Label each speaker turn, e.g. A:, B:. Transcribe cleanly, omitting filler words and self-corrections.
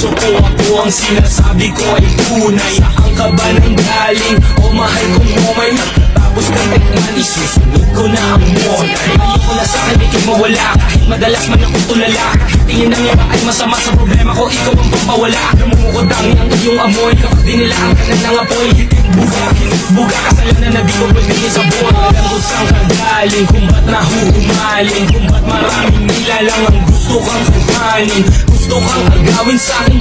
A: puso ko, ako ang sinasabi ko ay tunay. Saan ka ba nang galing? O mahal kong mo may nakatapos kang tikman, isusunod ko na ang moda. Ayoko na sa'kin ikay mawala, kahit madalas man ako tulala. Tingin ng iba ay masama sa problema ko, ikaw ang pampawala. Namumukod ang iyong amoy, kapag dinilaan ka na ng apoy. Buga kasalanan na di ko pwedeng sabon. Alam ko saan ka galing, kung ba't nahuhumaling, kung ba't maraming nilalang ang gusto kang kuhanin. Gusto kang agawin sa'kin